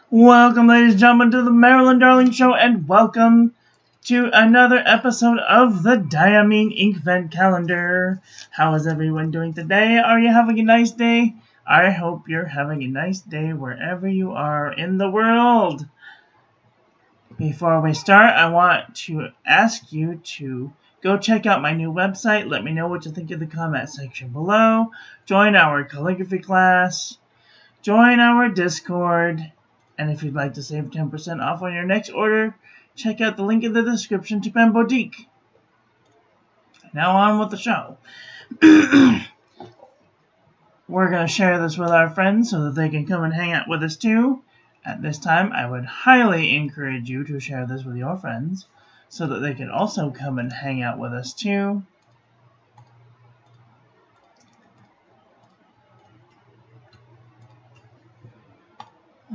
Welcome, ladies and gentlemen, to the Marilyn Darling Show, and welcome to another episode of the Diamine Inkvent calendar. How is everyone doing today? Are you having a nice day? I hope you're having a nice day wherever you are in the world. Before we start, I want to ask you to go check out my new website. Let me know what you think in the comment section below. Join our calligraphy class. Join our Discord. And if you'd like to save 10% off on your next order, check out the link in the description to Pen Boutique. Now on with the show. We're going to share this with our friends so that they can come and hang out with us too. At this time, I would highly encourage you to share this with your friends so that they can also come and hang out with us too.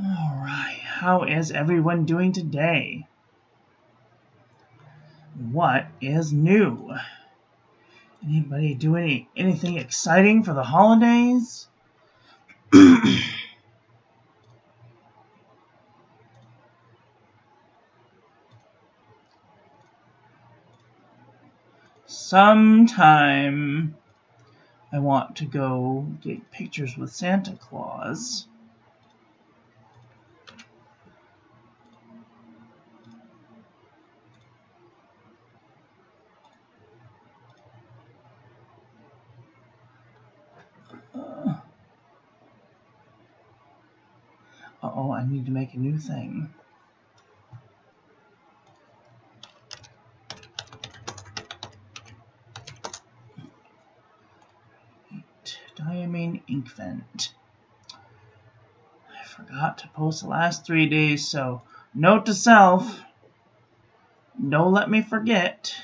Alright, how is everyone doing today? What is new? Anybody doing anything exciting for the holidays? Sometime I want to go get pictures with Santa Claus. Uh-oh, I need to make a new thing. Diamine Inkvent. I forgot to post the last 3 days, so note to self, don't let me forget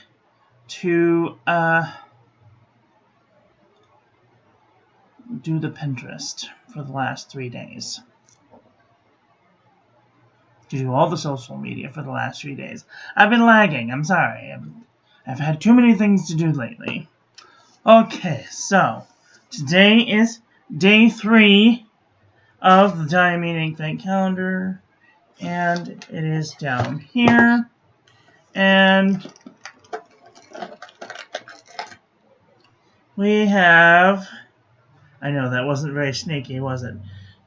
to do the Pinterest for the last 3 days. To do all the social media for the last 3 days. I've been lagging, I'm sorry. I've had too many things to do lately. Okay, so today is day 3 of the Diamine Inkvent calendar, and it is down here, and we have, I know that wasn't very sneaky, was it?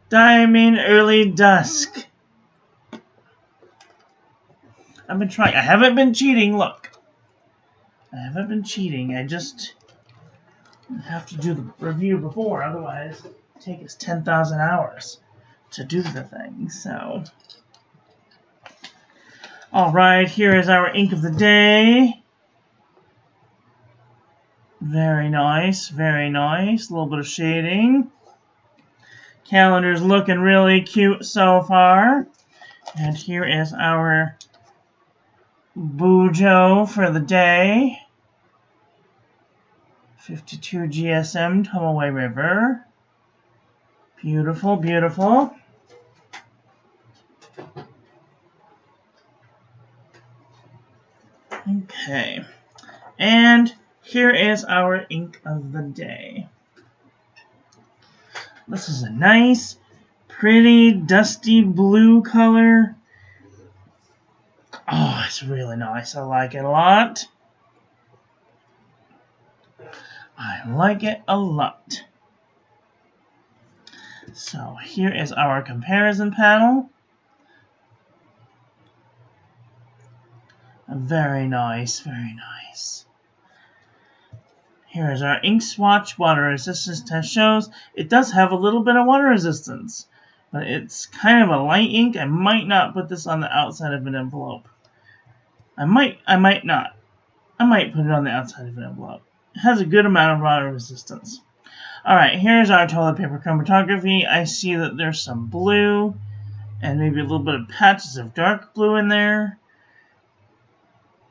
Diamine Early Dusk. I've been trying. I haven't been cheating. Look. I haven't been cheating. I just have to do the review before. Otherwise, it would take us 10,000 hours to do the thing. So, alright. Here is our ink of the day. Very nice. Very nice. A little bit of shading. Calendar's looking really cute so far. And here is our Bujo for the day. 52 GSM Tomaway River. Beautiful, beautiful. Okay. And here is our ink of the day. This is a nice, pretty, dusty blue color. Oh, it's really nice. I like it a lot. I like it a lot. So here is our comparison panel. Very nice, very nice. Here is our ink swatch water resistance test shows. It does have a little bit of water resistance, but it's kind of a light ink. I might not put this on the outside of an envelope. I might not. I might put it on the outside of an envelope. It has a good amount of water resistance. Alright, here's our toilet paper chromatography. I see that there's some blue and maybe a little bit of patches of dark blue in there.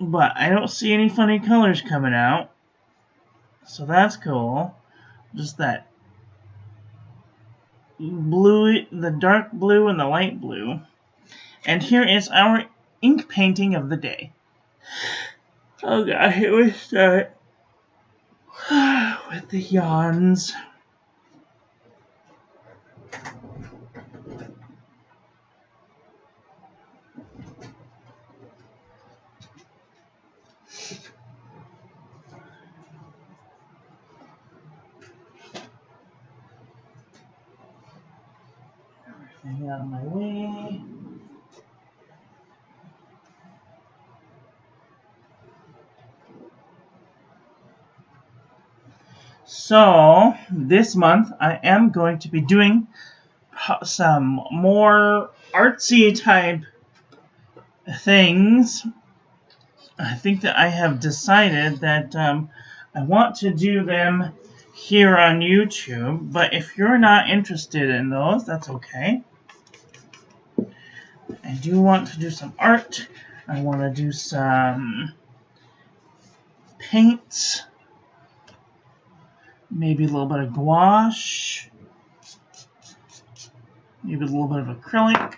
But I don't see any funny colors coming out. So that's cool. Just that blue, the dark blue and the light blue. And here is our ink painting of the day. Oh god, here we start with the yawns. Get out of my way. So, this month I am going to be doing some more artsy type things. I think that I have decided that I want to do them here on YouTube, but if you're not interested in those, that's okay. I do want to do some art. I want to do some paints, maybe a little bit of gouache, maybe a little bit of acrylic.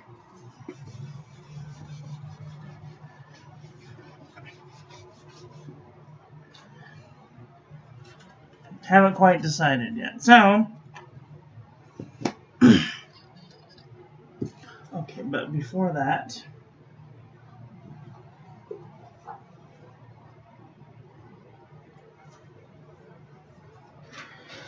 Haven't quite decided yet. So, okay, but before that,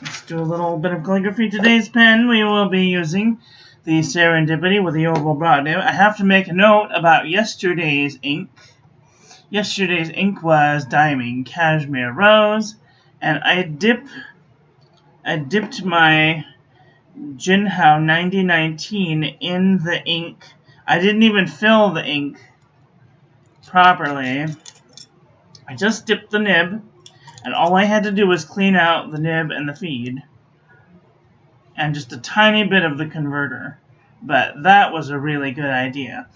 let's do a little bit of calligraphy. Today's pen, we will be using the Serendipity with the oval broad nib. I have to make a note about yesterday's ink. Yesterday's ink was Diamine Cashmere Rose, and I dipped my Jinhao 9019 in the ink. I didn't even fill the ink properly. I just dipped the nib, and all I had to do was clean out the nib and the feed, and just a tiny bit of the converter. But that was a really good idea.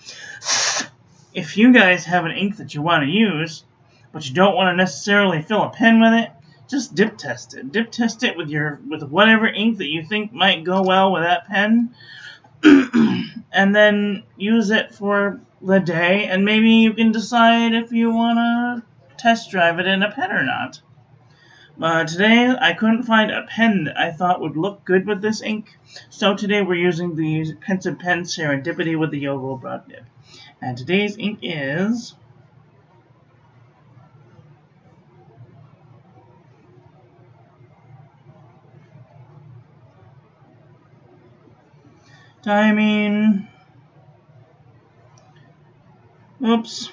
If you guys have an ink that you want to use, but you don't want to necessarily fill a pen with it, just dip test it. Dip test it with whatever ink that you think might go well with that pen, and then use it for the day, and maybe you can decide if you want to test drive it in a pen or not. Today I couldn't find a pen that I thought would look good with this ink, so today we're using the Pensive Pen Serendipity with the oval broad nib. And today's ink is Diamine. Oops.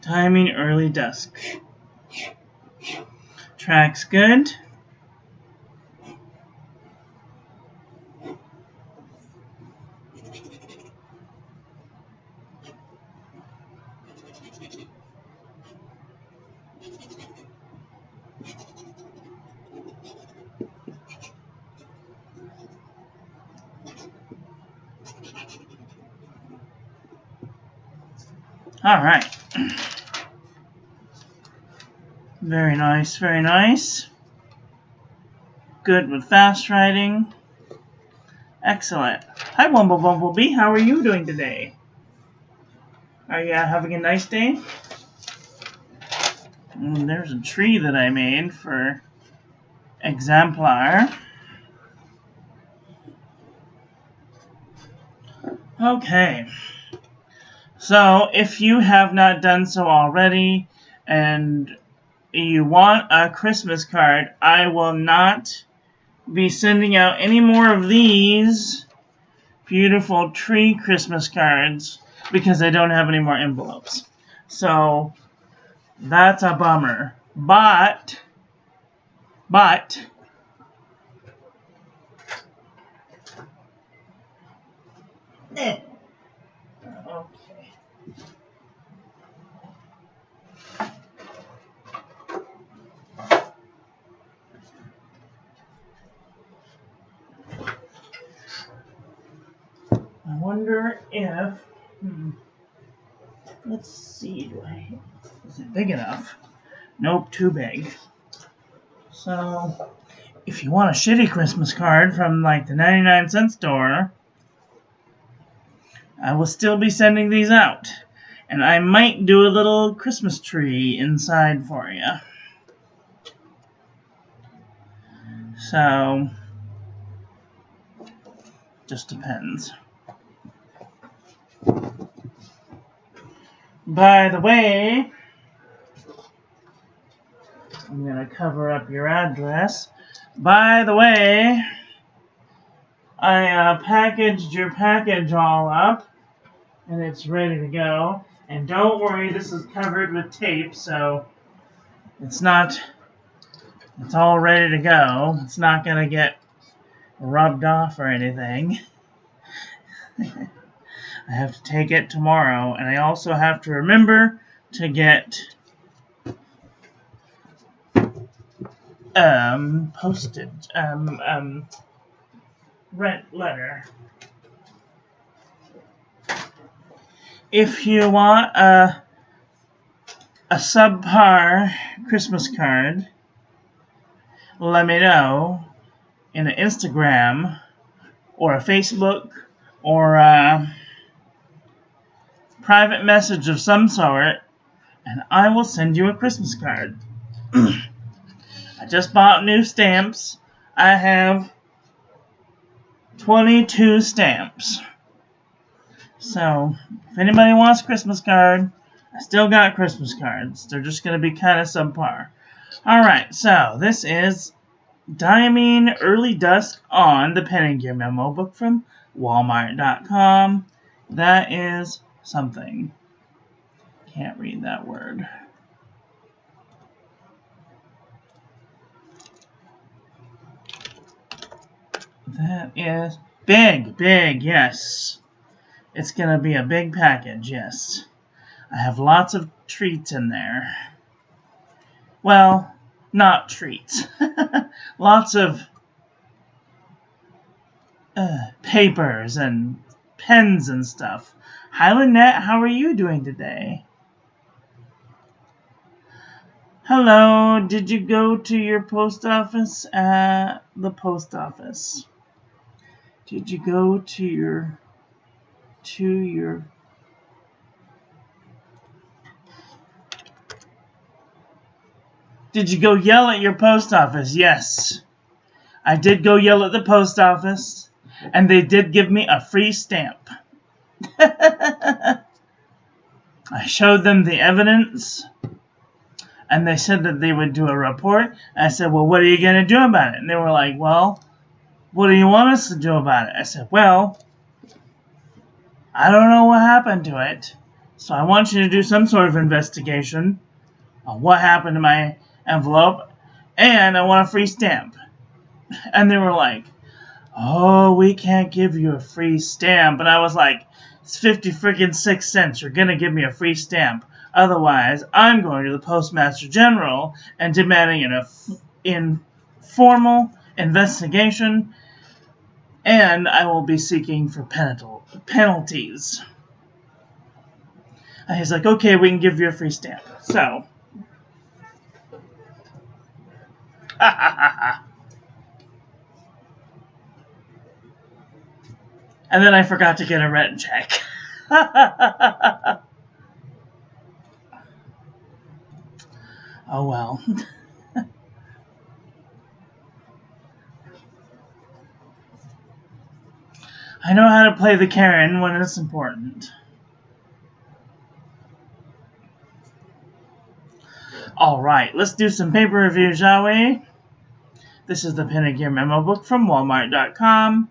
Diamine Early Dusk. Tracks good. All right. Very nice, very nice. Good with fast writing. Excellent. Hi, Bumblebee. How are you doing today? Are you having a nice day? There's a tree that I made for Exemplar. Okay. So, if you have not done so already, and you want a Christmas card, I will not be sending out any more of these beautiful tree Christmas cards because I don't have any more envelopes. So that's a bummer. But okay. I wonder if, let's see, is it big enough? Nope, too big. So, if you want a shitty Christmas card from like the 99-cent store, I will still be sending these out. And I might do a little Christmas tree inside for you. So, just depends. By the way, I'm going to cover up your address. By the way, I packaged your package all up, and it's ready to go. And don't worry, this is covered with tape, so it's all ready to go. It's not going to get rubbed off or anything. I have to take it tomorrow, and I also have to remember to get postage, rent letter. If you want a subpar Christmas card, let me know in an Instagram or a Facebook or a private message of some sort, and I will send you a Christmas card. I just bought new stamps. I have 22 stamps. So, if anybody wants a Christmas card, I still got Christmas cards. They're just going to be kind of subpar. Alright, so this is Diamine Early Dusk on the Pen and Gear Memo book from Walmart.com. That is something. Can't read that word. That is big, yes. It's going to be a big package, yes. I have lots of treats in there. Well, not treats. Lots of papers and pens and stuff. Highlandnet, how are you doing today? Hello, did you go to your post office at the post office? Did you go to your Did you go yell at your post office? Yes. I did go yell at the post office, and they did give me a free stamp. I showed them the evidence, and they said that they would do a report. I said, well, what are you going to do about it? And they were like, well, what do you want us to do about it? I said, well, I don't know what happened to it, so I want you to do some sort of investigation on what happened to my envelope, and I want a free stamp. And they were like, oh, we can't give you a free stamp. And I was like, it's 50 cents. You're going to give me a free stamp. Otherwise, I'm going to the Postmaster General and demanding an informal investigation, and I will be seeking for penalties. And he's like, okay, we can give you a free stamp. So, and then I forgot to get a rent check. Oh well. I know how to play the Karen when it's important. Alright, let's do some paper review, shall we? This is the Pen and Gear Memo book from Walmart.com.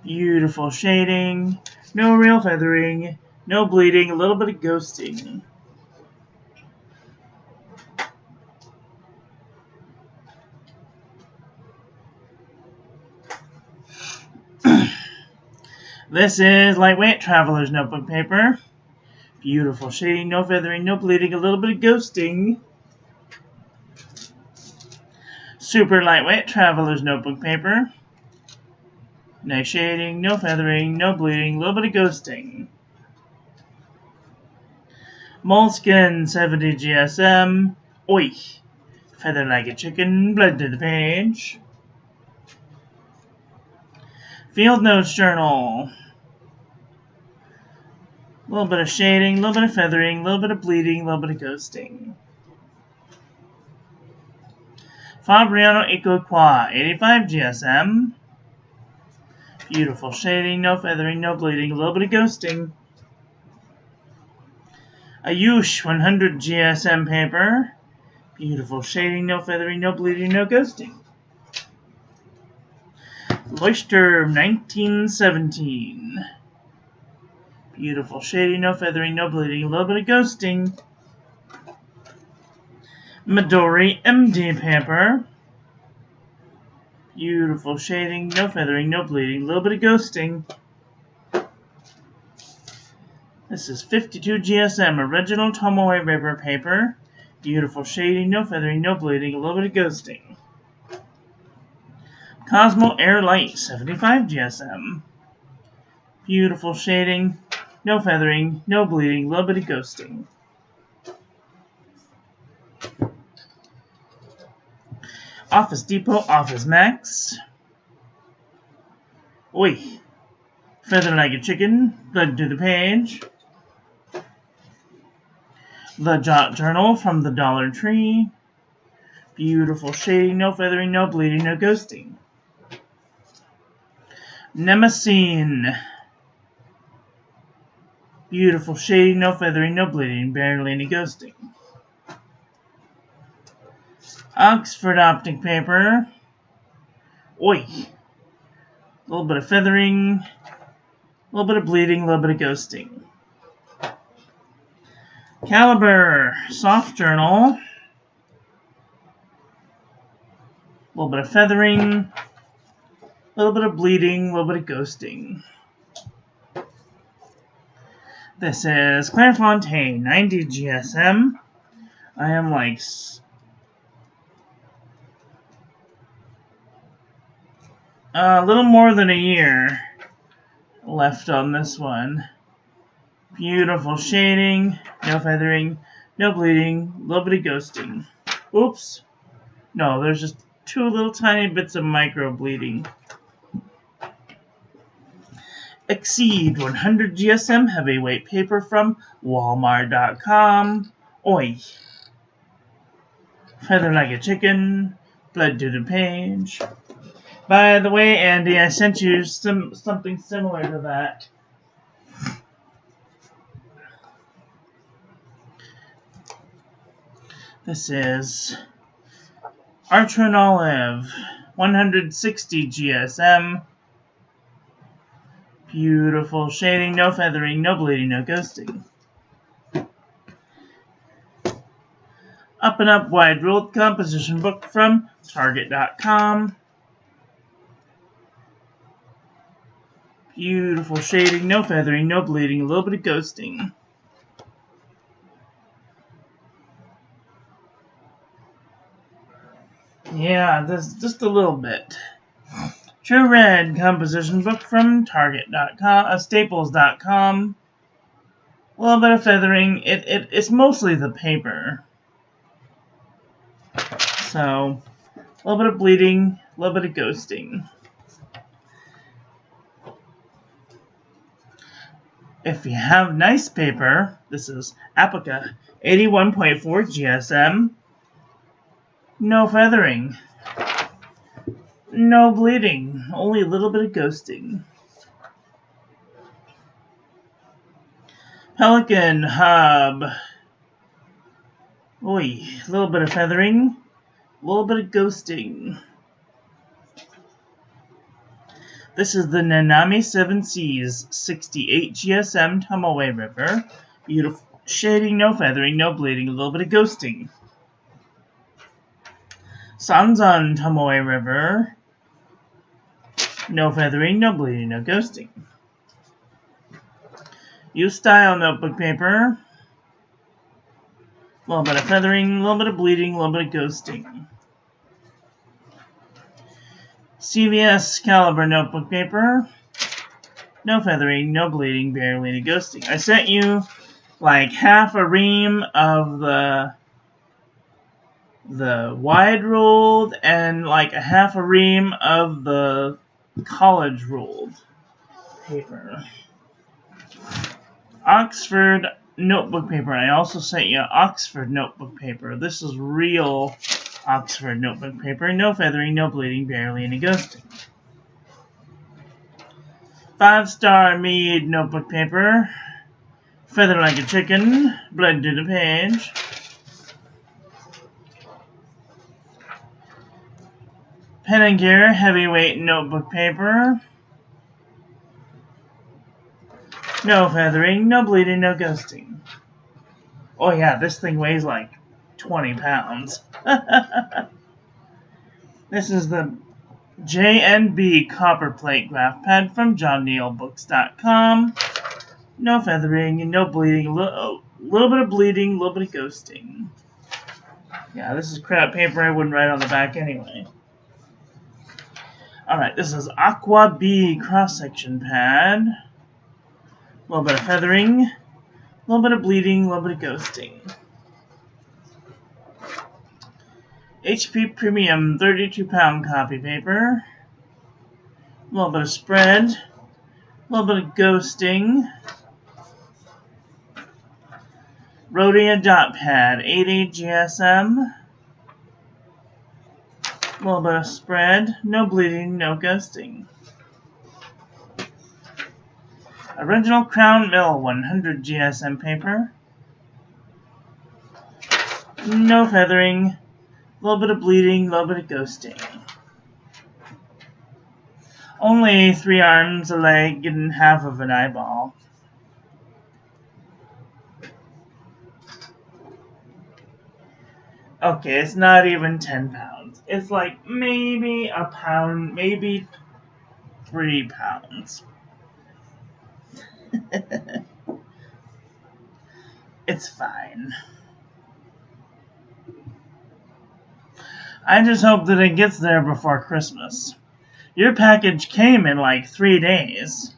Beautiful shading, no real feathering, no bleeding, a little bit of ghosting. This is lightweight traveler's notebook paper. Beautiful shading, no feathering, no bleeding, a little bit of ghosting. Super lightweight traveler's notebook paper. Nice shading, no feathering, no bleeding, a little bit of ghosting. Moleskin 70 GSM. Oi! Feather like a chicken, blood to the page. Field Notes Journal. A little bit of shading, a little bit of feathering, a little bit of bleeding, a little bit of ghosting. Fabriano Eco 85 GSM. Beautiful shading, no feathering, no bleeding, a little bit of ghosting. Ayush 100 GSM paper. Beautiful shading, no feathering, no bleeding, no ghosting. Loister 1917. Beautiful shading, no feathering, no bleeding, a little bit of ghosting. Midori MD paper. Beautiful shading, no feathering, no bleeding, a little bit of ghosting. This is 52 GSM original Tomoe River paper. Beautiful shading, no feathering, no bleeding, a little bit of ghosting. Cosmo Air Light 75 GSM. Beautiful shading, no feathering, no bleeding, a little bit of ghosting. Office Depot Office Max. Oi. Feather like a chicken, blood to the page. The Jot Journal from the Dollar Tree. Beautiful shading, no feathering, no bleeding, no ghosting. Nemesine. Beautiful shading, no feathering, no bleeding, barely any ghosting. Oxford Optic paper. Oi. A little bit of feathering, a little bit of bleeding, a little bit of ghosting. Caliber Soft Journal. A little bit of feathering, a little bit of bleeding, a little bit of ghosting. This is Clairefontaine 90 GSM. I am like a little more than a year left on this one. Beautiful shading, no feathering, no bleeding, a little bit of ghosting. Oops. No, there's just two little tiny bits of micro bleeding. Exceed 100 GSM heavyweight paper from Walmart.com. Oi. Feather like a chicken, blood to the page. By the way, Andy, I sent you something similar to that. This is Archer and Olive 160 GSM. Beautiful shading, no feathering, no bleeding, no ghosting. Up and Up Wide Ruled composition book from Target.com. Beautiful shading, no feathering, no bleeding, a little bit of ghosting. Yeah, just a little bit. True Red composition book from Target.com, Staples.com. A little bit of feathering. It's mostly the paper. So, a little bit of bleeding, a little bit of ghosting. If you have nice paper, this is Apica 81.4 GSM. No feathering. No bleeding. Only a little bit of ghosting. Pelican Hub. Oi, a little bit of feathering. A little bit of ghosting. This is the Nanami 7 Seas 68 GSM Tomoe River. Beautiful shading, no feathering, no bleeding, a little bit of ghosting. Sanzan Tomoe River. No feathering, no bleeding, no ghosting. U-Style notebook paper. A little bit of feathering, a little bit of bleeding, a little bit of ghosting. CVS Caliber notebook paper. No feathering, no bleeding, barely any ghosting. I sent you like half a ream of the wide ruled and like a half a ream of the college ruled paper. Oxford notebook paper. I also sent you Oxford notebook paper. This is real Oxford notebook paper, no feathering, no bleeding, barely any ghosting. 5-star Mead notebook paper, feather like a chicken, bled to the page. Pen & Gear heavyweight notebook paper, no feathering, no bleeding, no ghosting. Oh yeah, this thing weighs like 20 pounds. This is the J&B copper plate graph pad from JohnNeilBooks.com. No feathering and no bleeding. A little bit of bleeding, a little bit of ghosting. Yeah, this is crap paper I wouldn't write on the back anyway. Alright, this is Aqua B cross-section pad. A little bit of feathering, a little bit of bleeding, a little bit of ghosting. HP Premium 32-pound copy paper. A little bit of spread, a little bit of ghosting. Rhodia dot pad 80 GSM. A little bit of spread, no bleeding, no ghosting. Original Crown Mill 100 GSM paper. No feathering, a little bit of bleeding, a little bit of ghosting. Only 3 arms, a leg, and half of an eyeball. Okay, it's not even 10 pounds. It's like maybe a pound, maybe 3 pounds. It's fine. I just hope that it gets there before Christmas. Your package came in like 3 days.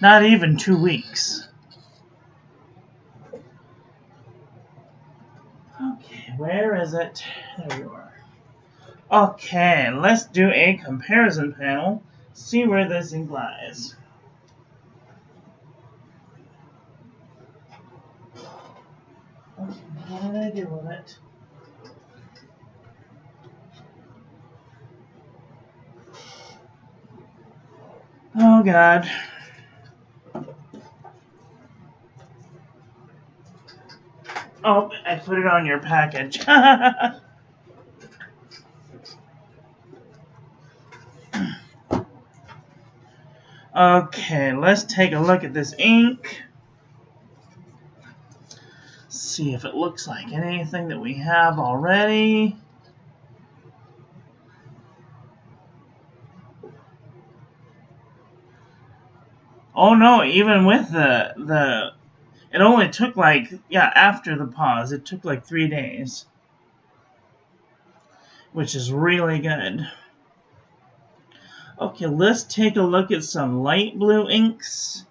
Not even 2 weeks. Okay, where is it? There you are. Okay, let's do a comparison panel. See where this ink lies. Okay, what did I do with it? Oh God. Oh, I put it on your package. Okay, let's take a look at this ink. See if it looks like anything that we have already. Oh no, even with the it only took like, yeah, after the pause, it took like 3 days. Which is really good. Okay, let's take a look at some light blue inks.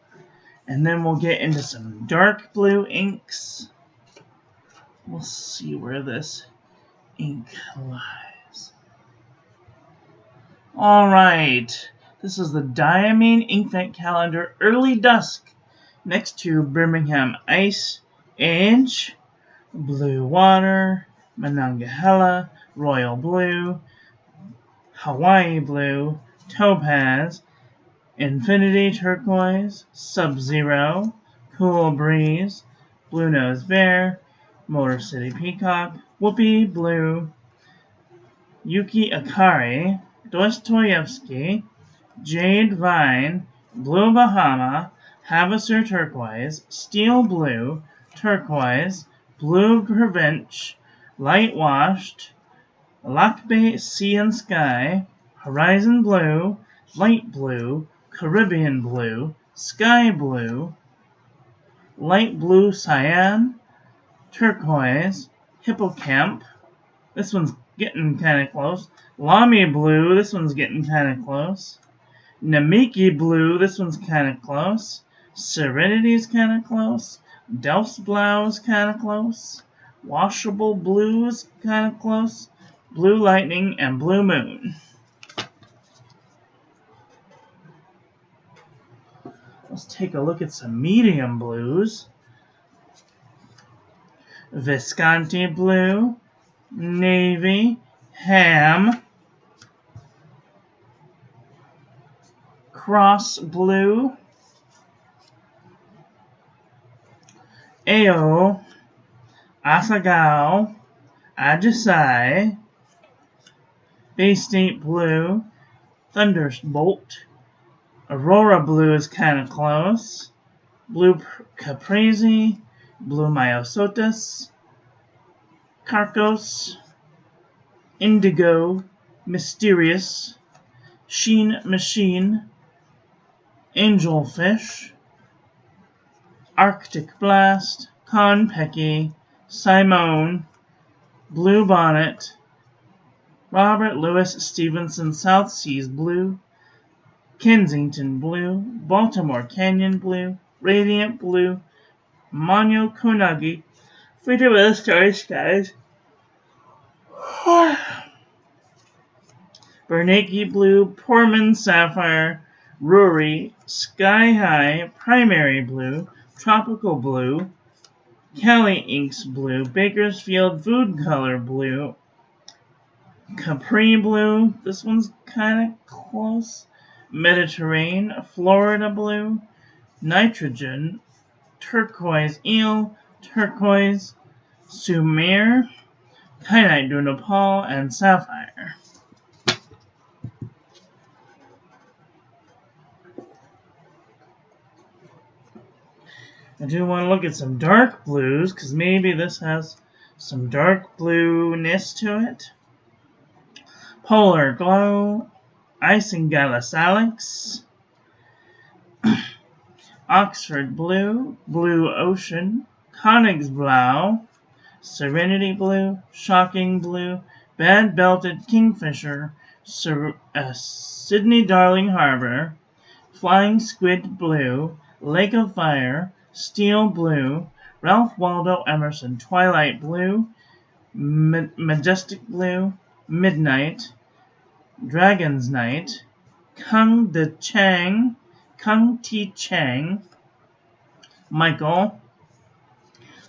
And then we'll get into some dark blue inks. We'll see where this ink lies. Alright, this is the Diamine Inkvent calendar Early Dusk. Next to Birmingham Ice Age, Blue Water, Monongahela, Royal Blue, Hawaii Blue, Topaz, Infinity Turquoise, Sub-Zero, Cool Breeze, Blue Nose Bear, Motor City Peacock, Whoopee Blue, Yuki Akari, Dostoevsky, Jade Vine, Blue Bahama, Havasu Turquoise, Steel Blue, Turquoise, Blue Grevench, Light Washed, Lakbe Sea and Sky, Horizon Blue, Light Blue, Caribbean Blue, Sky Blue, Light Blue Cyan, Turquoise, Hippocamp, this one's getting kind of close, Lamy Blue, this one's getting kind of close, Namiki Blue, this one's kind of close, Serenity's kind of close, Delft's Blau's kind of close, Washable Blue's kind of close, Blue Lightning, and Blue Moon. Let's take a look at some medium blues. Visconti Blue, Navy, Ham, Cross Blue, Ao, Asagao, Ajisai, Bay State Blue, Thunderbolt, Aurora Blue is kind of close, Blue Caprese, Blue Myosotis, Carcos, Indigo, Mysterious, Sheen Machine, Angelfish, Arctic Blast, Konpeki, Simone, Blue Bonnet, Robert Louis Stevenson South Seas Blue, Kensington Blue, Baltimore Canyon Blue, Radiant Blue, Mono Kunagi, Freedom of the Starry Skies, Bernanke Blue, Portman Sapphire, Rory, Sky High, Primary Blue, Tropical Blue, Kelly Inks Blue, Bakersfield Food Color Blue, Capri Blue, this one's kind of close, Mediterranean, Florida Blue, Nitrogen, Turquoise Eel, Turquoise, Sumer, Kyanite du Nepal, and Sapphire. I do want to look at some dark blues, because maybe this has some dark blueness to it. Polar Glow, Isingala Salix, Oxford Blue, Blue Ocean, Königsblau, Serenity Blue, Shocking Blue, Bad Belted Kingfisher, Sydney Darling Harbor, Flying Squid Blue, Lake of Fire, Steel Blue, Ralph Waldo Emerson Twilight Blue, Majestic Blue, Midnight, Dragon's Night, Kung Ti Chang, Michael,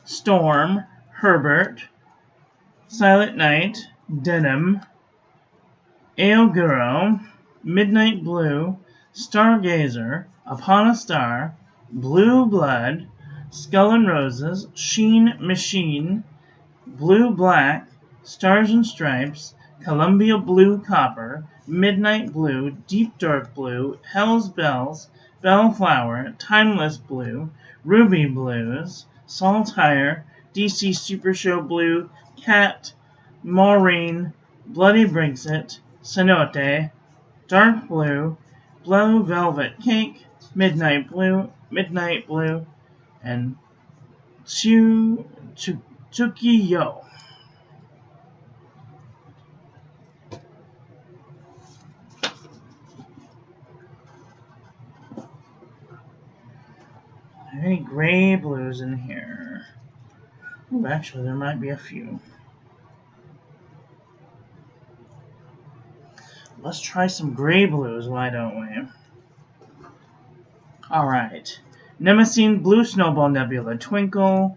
Storm, Herbert, Silent Night, Denim, Aoguro, Midnight Blue, Stargazer, Upon a Star, Blue Blood, Skull and Roses, Sheen Machine, Blue Black, Stars and Stripes, Columbia Blue Copper, Midnight Blue, Deep Dark Blue, Hell's Bells, Bellflower, Timeless Blue, Ruby Blues, Saltire, DC Super Show Blue, Cat, Maureen, Bloody Brexit, Cenote, Dark Blue, Blue Velvet Cake, Midnight Blue, and Tsukiyo. Any gray blues in here? Ooh, actually, there might be a few. Let's try some gray blues, why don't we? Alright. Nemesis Blue Snowball Nebula Twinkle,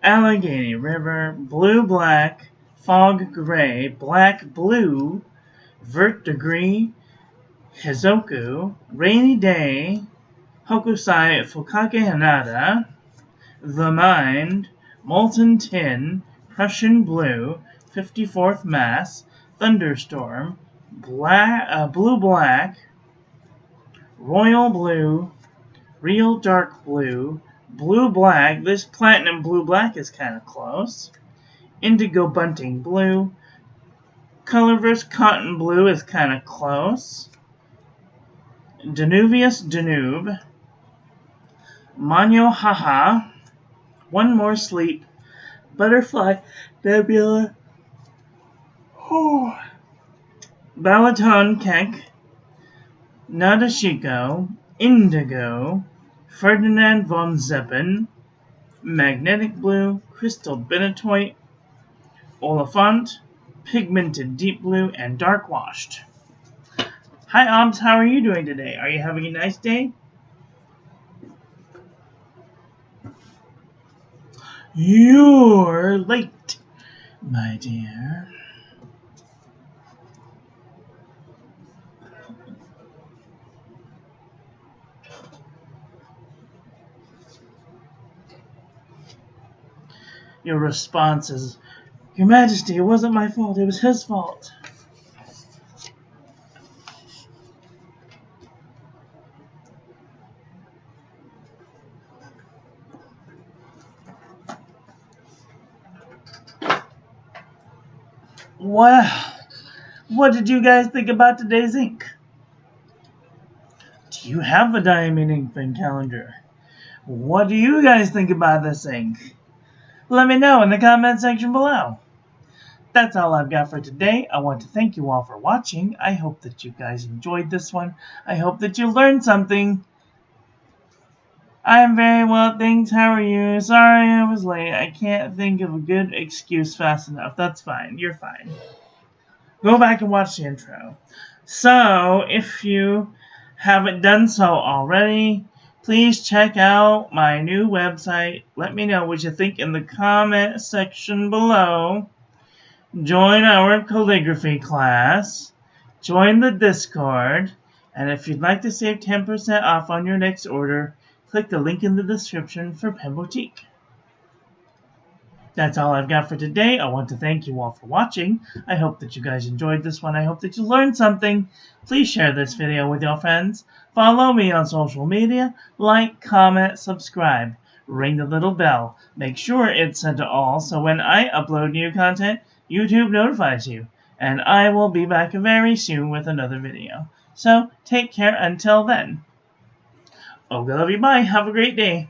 Allegheny River, Blue Black, Fog Gray, Black Blue, Vertigree, Hizoku, Rainy Day, Hokusai Fukake Hanada, The Mind, Molten Tin, Prussian Blue, 54th Mass, Thunderstorm, Blue Black, Royal Blue, Real Dark Blue, Blue Black, this Platinum Blue Black is kind of close, Indigo Bunting Blue, Colorverse Cotton Blue is kind of close, Danuvius Danube, Manyo Haha, One More Sleep, Butterfly Nebula, Balaton Kek, Nadashiko, Indigo, Ferdinand von Zeppen, Magnetic Blue, Crystal Benetoit, Oliphant, Pigmented Deep Blue, and Dark Washed. Hi Obs, how are you doing today? Are you having a nice day? You're late, my dear. Your response is, Your Majesty, it wasn't my fault, it was his fault. Well, what did you guys think about today's ink? Do you have a Diamine Inkvent calendar? What do you guys think about this ink? Let me know in the comment section below. That's all I've got for today. I want to thank you all for watching. I hope that you guys enjoyed this one. I hope that you learned something. I'm very well, thanks. How are you? Sorry I was late. I can't think of a good excuse fast enough. That's fine. You're fine. Go back and watch the intro. So, if you haven't done so already, please check out my new website. Let me know what you think in the comment section below. Join our calligraphy class. Join the Discord. And if you'd like to save 10% off on your next order, click the link in the description for Pen Boutique. That's all I've got for today. I want to thank you all for watching. I hope that you guys enjoyed this one. I hope that you learned something. Please share this video with your friends. Follow me on social media. Like, comment, subscribe. Ring the little bell. Make sure it's set to all so when I upload new content, YouTube notifies you. And I will be back very soon with another video. So, take care until then. Okay, love you, bye. Have a great day.